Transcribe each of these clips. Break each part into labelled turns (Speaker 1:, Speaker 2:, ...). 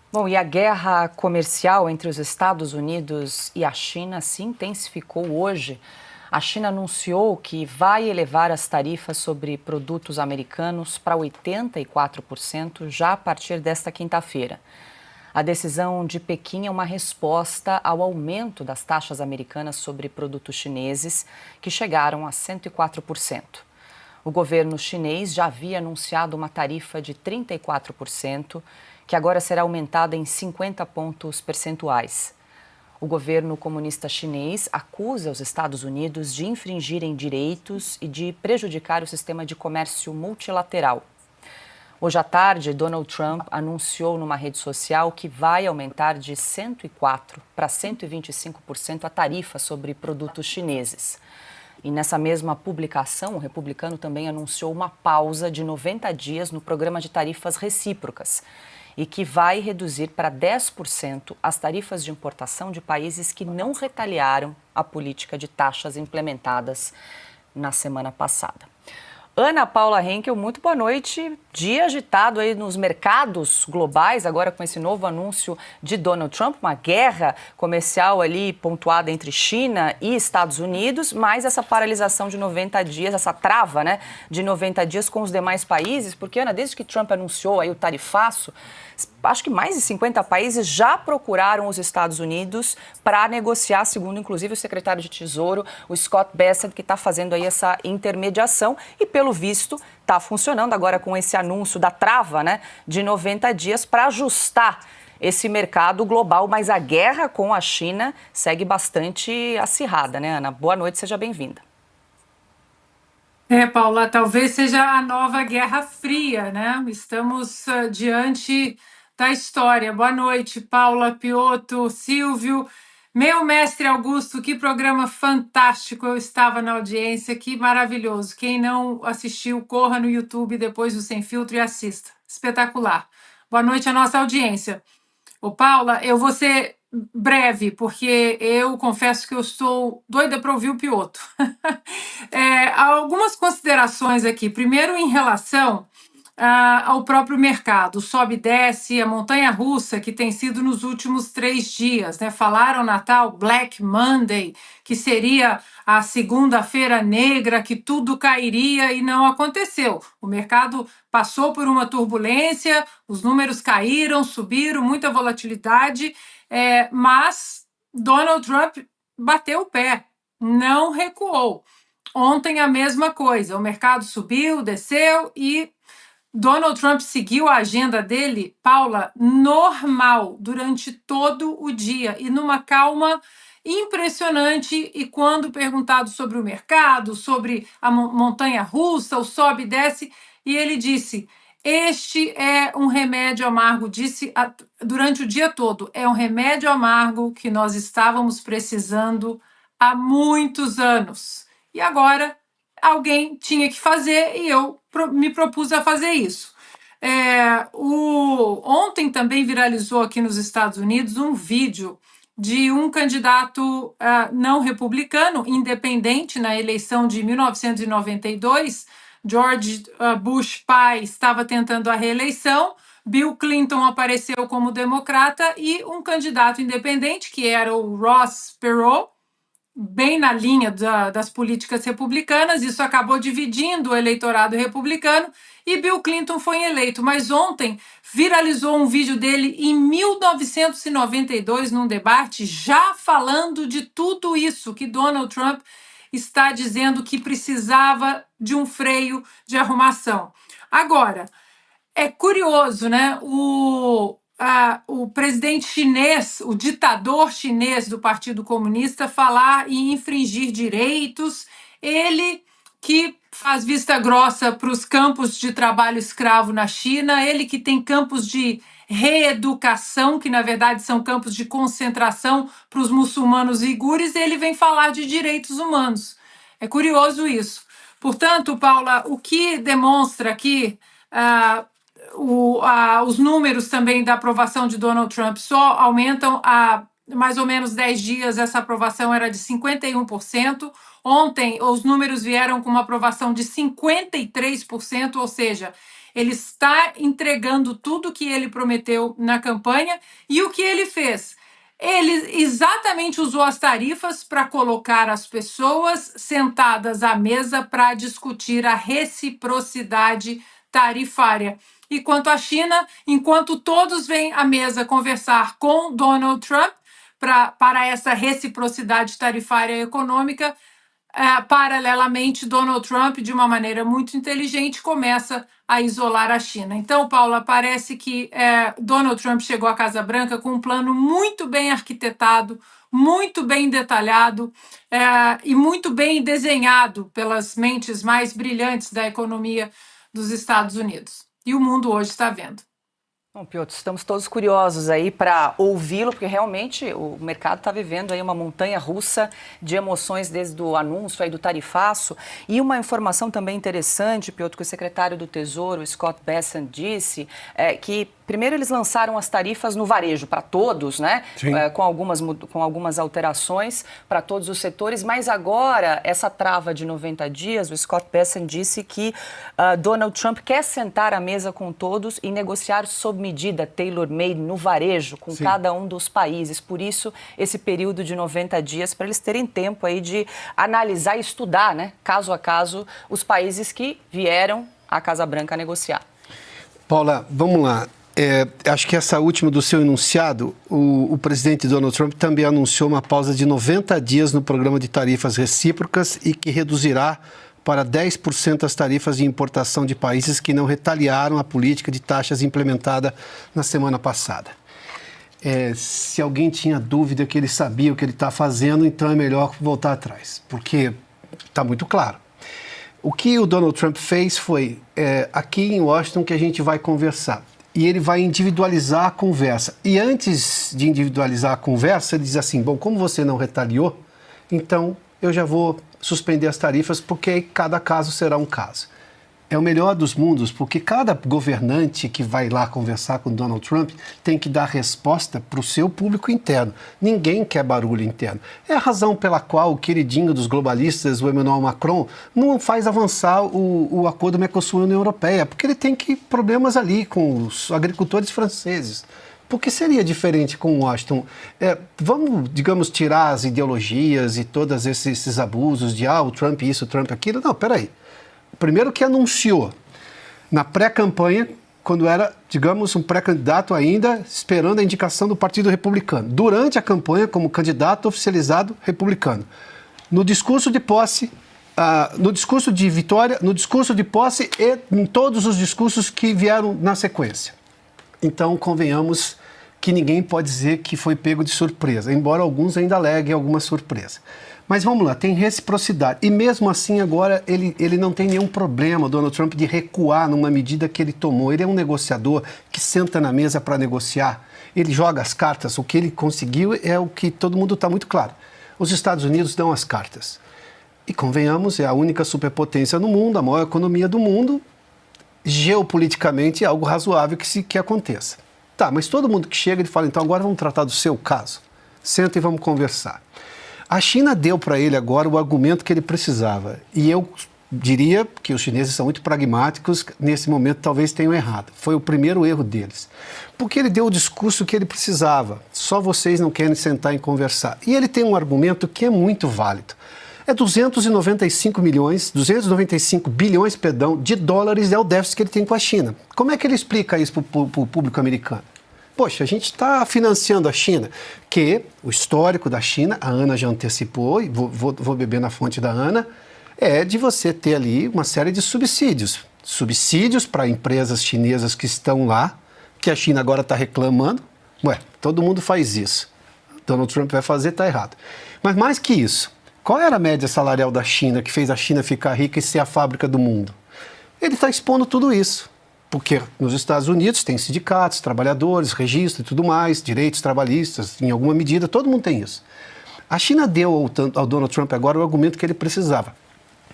Speaker 1: Bom, e a guerra comercial entre os Estados Unidos e a China se intensificou hoje. A China anunciou que vai elevar as tarifas sobre produtos americanos para 84% já a partir desta quinta-feira. A decisão de Pequim é uma resposta ao aumento das taxas americanas sobre produtos chineses, que chegaram a 104%. O governo chinês já havia anunciado uma tarifa de 34%, que agora será aumentada em 50 pontos percentuais. O governo comunista chinês acusa os Estados Unidos de infringirem direitos e de prejudicar o sistema de comércio multilateral. Hoje à tarde, Donald Trump anunciou numa rede social que vai aumentar de 104% para 125% a tarifa sobre produtos chineses. E nessa mesma publicação, o republicano também anunciou uma pausa de 90 dias no programa de tarifas recíprocas e que vai reduzir para 10% as tarifas de importação de países que não retaliaram a política de taxas implementadas na semana passada. Ana Paula Henkel, muito boa noite. Dia agitado aí nos mercados globais, agora com esse novo anúncio de Donald Trump, uma guerra comercial ali pontuada entre China e Estados Unidos, mais essa paralisação de 90 dias, essa trava, né, de 90 dias com os demais países, porque, Ana, desde que Trump anunciou aí o tarifaço, acho que mais de 50 países já procuraram os Estados Unidos para negociar, segundo inclusive o secretário de Tesouro, o Scott Bessent, que está fazendo aí essa intermediação e, pelo visto, está funcionando agora com esse anúncio da trava, né, de 90 dias para ajustar esse mercado global, mas a guerra com a China segue bastante acirrada, né, Ana? Boa noite, seja bem-vinda.
Speaker 2: Paula, talvez seja a nova Guerra Fria, né? Estamos diante da história. Boa noite, Paula, Piotr, Silvio. Meu mestre Augusto, que programa fantástico! Eu estava na audiência, que maravilhoso. Quem não assistiu, corra no YouTube depois do Sem Filtro e assista. Espetacular. Boa noite à nossa audiência. Ô, Paula, eu vou ser breve, porque eu confesso que eu estou doida para ouvir o Piotr. Algumas considerações aqui. Primeiro, em relação ao próprio mercado, sobe e desce, a montanha-russa que tem sido nos últimos 3 dias, né? Falaram Natal, Black Monday, que seria a segunda-feira negra, que tudo cairia e não aconteceu. O mercado passou por uma turbulência, os números caíram, subiram, muita volatilidade, mas Donald Trump bateu o pé, não recuou. Ontem a mesma coisa, o mercado subiu, desceu e Donald Trump seguiu a agenda dele, Paula, normal, durante todo o dia e numa calma impressionante. E quando perguntado sobre o mercado, sobre a montanha-russa, o sobe e desce, e ele disse: este é um remédio amargo, disse durante o dia todo, é um remédio amargo que nós estávamos precisando há muitos anos. E agora alguém tinha que fazer e eu me propus a fazer isso. Ontem também viralizou aqui nos Estados Unidos um vídeo de um candidato não republicano, independente, na eleição de 1992. George Bush pai estava tentando a reeleição, Bill Clinton apareceu como democrata e um candidato independente, que era o Ross Perot, bem na linha das políticas republicanas. Isso acabou dividindo o eleitorado republicano e Bill Clinton foi eleito. Mas ontem viralizou um vídeo dele em 1992, num debate, já falando de tudo isso que Donald Trump está dizendo que precisava de um freio de arrumação. Agora, é curioso, né? O presidente chinês, o ditador chinês do Partido Comunista, falar em infringir direitos, ele que faz vista grossa para os campos de trabalho escravo na China, ele que tem campos de reeducação, que na verdade são campos de concentração para os muçulmanos uigures, ele vem falar de direitos humanos. É curioso isso. Portanto, Paula, o que demonstra aqui os números também da aprovação de Donald Trump só aumentam. Há mais ou menos 10 dias essa aprovação era de 51%. Ontem os números vieram com uma aprovação de 53%, ou seja, Ele está entregando tudo que ele prometeu na campanha. E o que ele fez? Ele exatamente usou as tarifas para colocar as pessoas sentadas à mesa para discutir a reciprocidade tarifária. E quanto à China, enquanto todos vêm à mesa conversar com Donald Trump para essa reciprocidade tarifária e econômica, paralelamente, Donald Trump, de uma maneira muito inteligente, começa a isolar a China. Então, Paula, parece que Donald Trump chegou à Casa Branca com um plano muito bem arquitetado, muito bem detalhado e muito bem desenhado pelas mentes mais brilhantes da economia dos Estados Unidos. E o mundo hoje está vendo.
Speaker 1: Bom, Piotr, estamos todos curiosos aí para ouvi-lo, porque realmente o mercado está vivendo aí uma montanha-russa de emoções desde o anúncio aí do tarifaço. E uma informação também interessante, Piotr, que o secretário do Tesouro, Scott Bessent, disse que primeiro eles lançaram as tarifas no varejo para todos, né? Com algumas alterações para todos os setores, mas agora essa trava de 90 dias, o Scott Bessent disse que Donald Trump quer sentar à mesa com todos e negociar sob medida tailor-made no varejo com cada um dos países. Por isso, esse período de 90 dias para eles terem tempo aí de analisar e estudar, né, caso a caso, os países que vieram à Casa Branca negociar.
Speaker 3: Paula, vamos lá. Acho que essa última do seu enunciado, o presidente Donald Trump também anunciou uma pausa de 90 dias no programa de tarifas recíprocas e que reduzirá para 10% as tarifas de importação de países que não retaliaram a política de taxas implementada na semana passada. Se alguém tinha dúvida que ele sabia o que ele está fazendo, então é melhor voltar atrás, porque está muito claro. O que o Donald Trump fez foi, aqui em Washington, que a gente vai conversar. E ele vai individualizar a conversa. E antes de individualizar a conversa, ele diz assim, bom, como você não retaliou, então eu já vou suspender as tarifas, porque cada caso será um caso. É o melhor dos mundos, porque cada governante que vai lá conversar com Donald Trump tem que dar resposta para o seu público interno. Ninguém quer barulho interno. É a razão pela qual o queridinho dos globalistas, o Emmanuel Macron, não faz avançar o acordo Mercosul-União Europeia, porque ele tem problemas ali com os agricultores franceses. Por que seria diferente com Washington? Vamos, digamos, tirar as ideologias e todos esses abusos de o Trump isso, o Trump aquilo. Não, peraí. Primeiro que anunciou, na pré-campanha, quando era, digamos, um pré-candidato ainda, esperando a indicação do Partido Republicano. Durante a campanha, como candidato oficializado republicano. No discurso de posse, no discurso de vitória, no discurso de posse e em todos os discursos que vieram na sequência. Então, convenhamos que ninguém pode dizer que foi pego de surpresa, embora alguns ainda aleguem alguma surpresa. Mas vamos lá, tem reciprocidade. E mesmo assim, agora, ele não tem nenhum problema, Donald Trump, de recuar numa medida que ele tomou. Ele é um negociador que senta na mesa para negociar. Ele joga as cartas. O que ele conseguiu é o que todo mundo está muito claro. Os Estados Unidos dão as cartas. E convenhamos, é a única superpotência no mundo, a maior economia do mundo. Geopoliticamente é algo razoável que aconteça. Tá, mas todo mundo que chega, ele fala, então agora vamos tratar do seu caso. Senta e vamos conversar. A China deu para ele agora o argumento que ele precisava. E eu diria que os chineses são muito pragmáticos, nesse momento talvez tenham errado. Foi o primeiro erro deles. Porque ele deu o discurso que ele precisava. Só vocês não querem sentar e conversar. E ele tem um argumento que é muito válido. É 295 bilhões, de dólares é o déficit que ele tem com a China. Como é que ele explica isso para o público americano? Poxa, a gente está financiando a China, que o histórico da China, a Ana já antecipou, e vou beber na fonte da Ana, é de você ter ali uma série de subsídios. Subsídios para empresas chinesas que estão lá, que a China agora está reclamando. Todo mundo faz isso. Donald Trump vai fazer, está errado. Mas mais que isso, qual era a média salarial da China que fez a China ficar rica e ser a fábrica do mundo? Ele está expondo tudo isso. Porque nos Estados Unidos tem sindicatos, trabalhadores, registro e tudo mais, direitos trabalhistas, em alguma medida, todo mundo tem isso. A China deu ao Donald Trump agora o argumento que ele precisava.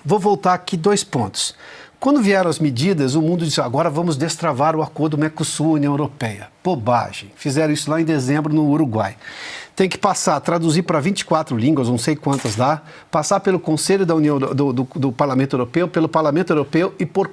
Speaker 3: Vou voltar aqui 2 pontos. Quando vieram as medidas, o mundo disse, agora vamos destravar o acordo Mercosul-União Europeia. Bobagem. Fizeram isso lá em dezembro no Uruguai. tem que passar, traduzir para 24 línguas, não sei quantas dá, passar pelo Conselho da União do Parlamento Europeu, pelo Parlamento Europeu e por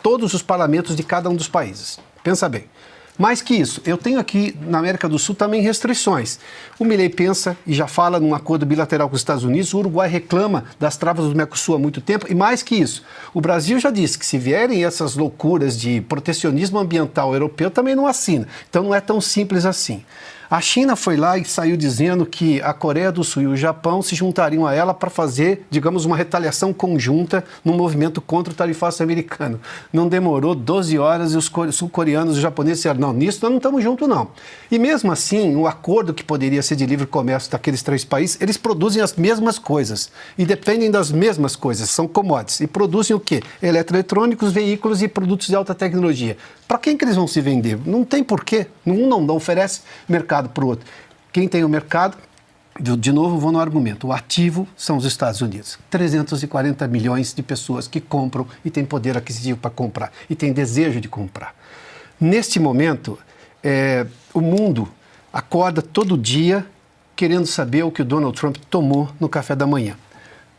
Speaker 3: todos os parlamentos de cada um dos países. Pensa bem. Mais que isso, eu tenho aqui na América do Sul também restrições. O Milei pensa e já fala num acordo bilateral com os Estados Unidos, o Uruguai reclama das travas do Mercosul há muito tempo, e mais que isso, o Brasil já disse que se vierem essas loucuras de protecionismo ambiental europeu, também não assina. Então não é tão simples assim. A China foi lá e saiu dizendo que a Coreia do Sul e o Japão se juntariam a ela para fazer, digamos, uma retaliação conjunta no movimento contra o tarifaço americano. Não demorou 12 horas e os sul-coreanos e os japoneses disseram, não, nisso nós não estamos juntos, não. E mesmo assim, o acordo que poderia ser de livre comércio daqueles 3 países, eles produzem as mesmas coisas e dependem das mesmas coisas, são commodities. E produzem o quê? Eletroeletrônicos, veículos e produtos de alta tecnologia. Para quem que eles vão se vender? Não tem porquê. Um não oferece mercado para o outro. Quem tem o mercado, de novo vou no argumento, o ativo são os Estados Unidos. 340 milhões de pessoas que compram e têm poder aquisitivo para comprar e têm desejo de comprar. Neste momento, o mundo acorda todo dia querendo saber o que o Donald Trump tomou no café da manhã.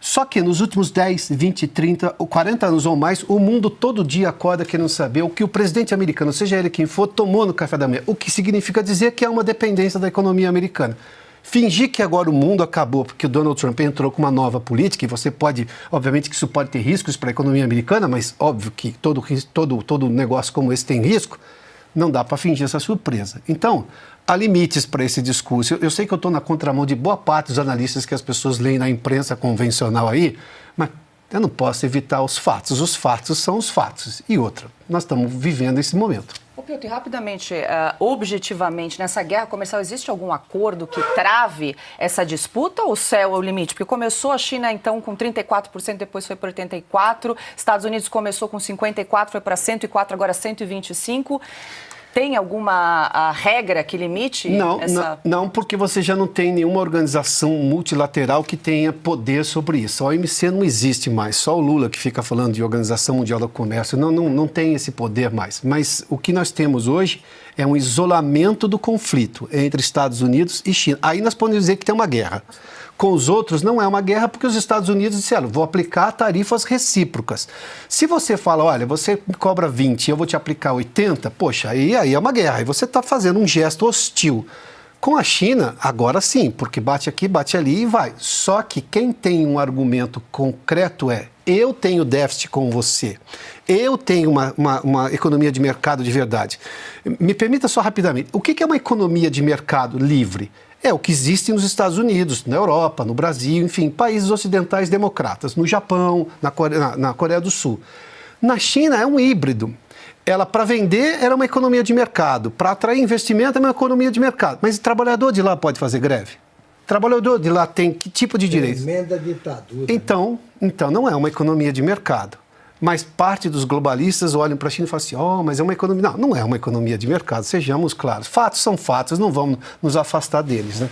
Speaker 3: Só que nos últimos 10, 20, 30, 40 anos ou mais, o mundo todo dia acorda querendo saber o que o presidente americano, seja ele quem for, tomou no café da manhã. O que significa dizer que há uma dependência da economia americana. Fingir que agora o mundo acabou porque o Donald Trump entrou com uma nova política, e você pode, obviamente que isso pode ter riscos para a economia americana, mas óbvio que todo negócio como esse tem risco, não dá para fingir essa surpresa. Então, há limites para esse discurso. Eu sei que eu estou na contramão de boa parte dos analistas que as pessoas leem na imprensa convencional aí, mas eu não posso evitar os fatos. Os fatos são os fatos. E outra, nós estamos vivendo esse momento.
Speaker 1: Ô Piotr, rapidamente, objetivamente, nessa guerra comercial, existe algum acordo que trave essa disputa ou o céu é o limite? Porque começou a China, então, com 34%, depois foi para 84%, Estados Unidos começou com 54%, foi para 104%, agora 125%. Tem alguma regra que limite essa...
Speaker 3: Não, porque você já não tem nenhuma organização multilateral que tenha poder sobre isso. A OMC não existe mais, só o Lula que fica falando de Organização Mundial do Comércio, não tem esse poder mais. Mas o que nós temos hoje é um isolamento do conflito entre Estados Unidos e China. Aí nós podemos dizer que tem uma guerra. Com os outros não é uma guerra porque os Estados Unidos disseram, vou aplicar tarifas recíprocas. Se você fala, olha, você me cobra 20 e eu vou te aplicar 80, poxa, aí é uma guerra. Aí você está fazendo um gesto hostil. Com a China, agora sim, porque bate aqui, bate ali e vai. Só que quem tem um argumento concreto eu tenho déficit com você, eu tenho uma economia de mercado de verdade. Me permita só rapidamente, o que é uma economia de mercado livre? É o que existe nos Estados Unidos, na Europa, no Brasil, enfim, países ocidentais democratas, no Japão, na Coreia do Sul. Na China é um híbrido. Ela, para vender, era uma economia de mercado. Para atrair investimento, é uma economia de mercado. Mas o trabalhador de lá pode fazer greve? O trabalhador de lá tem que tipo de direito?
Speaker 4: Tremenda ditadura.
Speaker 3: Então, não é uma economia de mercado. Mas parte dos globalistas olham para a China e falam assim, mas é uma economia... Não é uma economia de mercado, sejamos claros. Fatos são fatos, não vamos nos afastar deles, né?